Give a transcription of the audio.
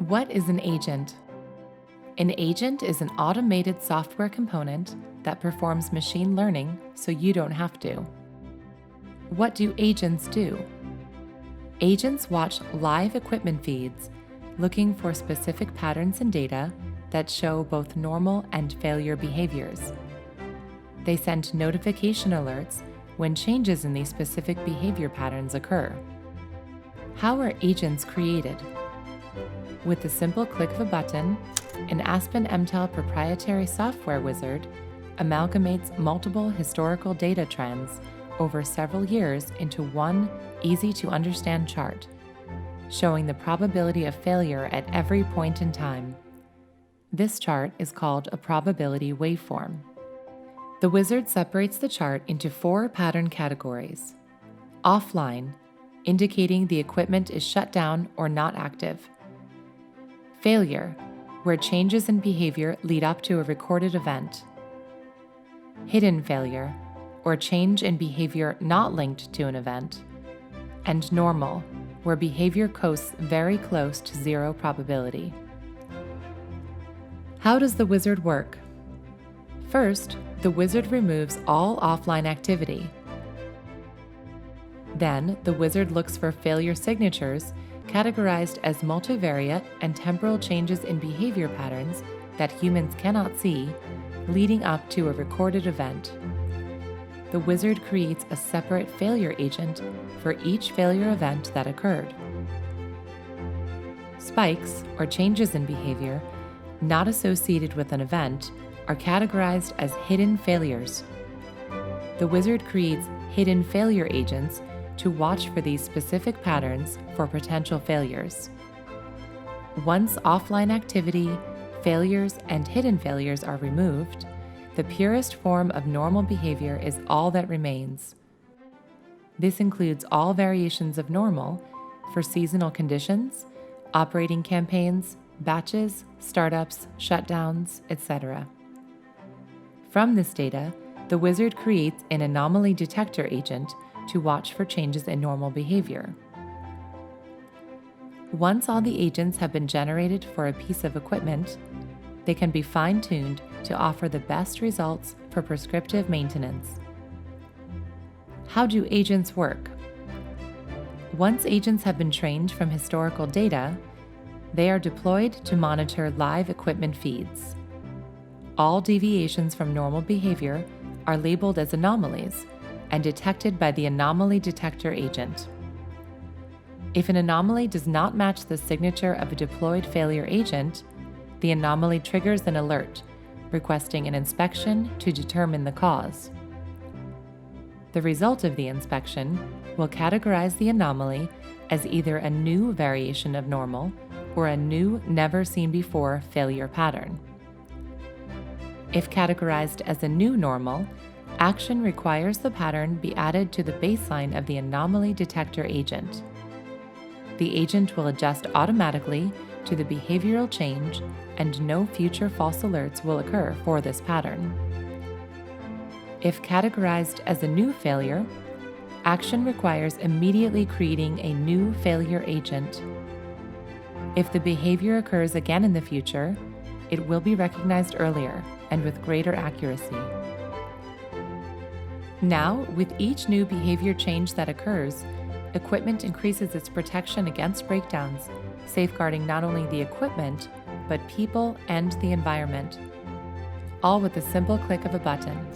What is an agent? An agent is an automated software component that performs machine learning so you don't have to. What do agents do? Agents watch live equipment feeds, looking for specific patterns in data that show both normal and failure behaviors. They send notification alerts when changes in these specific behavior patterns occur. How are agents created? With the simple click of a button, an Aspen Mtell proprietary software wizard amalgamates multiple historical data trends over several years into one easy-to-understand chart, showing the probability of failure at every point in time. This chart is called a probability waveform. The wizard separates the chart into 4 pattern categories. Offline, indicating the equipment is shut down or not active. Failure, where changes in behavior lead up to a recorded event. Hidden failure, or change in behavior not linked to an event. And normal, where behavior coasts very close to 0 probability. How does the wizard work? First, the wizard removes all offline activity. Then, the wizard looks for failure signatures categorized as multivariate and temporal changes in behavior patterns that humans cannot see, leading up to a recorded event. The wizard creates a separate failure agent for each failure event that occurred. Spikes, or changes in behavior, not associated with an event, are categorized as hidden failures. The wizard creates hidden failure agents to watch for these specific patterns for potential failures. Once offline activity, failures, and hidden failures are removed, the purest form of normal behavior is all that remains. This includes all variations of normal for seasonal conditions, operating campaigns, batches, startups, shutdowns, etc. From this data, the wizard creates an anomaly detector agent to watch for changes in normal behavior. Once all the agents have been generated for a piece of equipment, they can be fine-tuned to offer the best results for prescriptive maintenance. How do agents work? Once agents have been trained from historical data, they are deployed to monitor live equipment feeds. All deviations from normal behavior are labeled as anomalies and detected by the anomaly detector agent. If an anomaly does not match the signature of a deployed failure agent, the anomaly triggers an alert requesting an inspection to determine the cause. The result of the inspection will categorize the anomaly as either a new variation of normal or a new, never-seen-before failure pattern. If categorized as a new normal, action requires the pattern be added to the baseline of the anomaly detector agent. The agent will adjust automatically to the behavioral change, and no future false alerts will occur for this pattern. If categorized as a new failure, action requires immediately creating a new failure agent. If the behavior occurs again in the future, it will be recognized earlier and with greater accuracy. Now, with each new behavior change that occurs, equipment increases its protection against breakdowns, safeguarding not only the equipment, but people and the environment, all with the simple click of a button.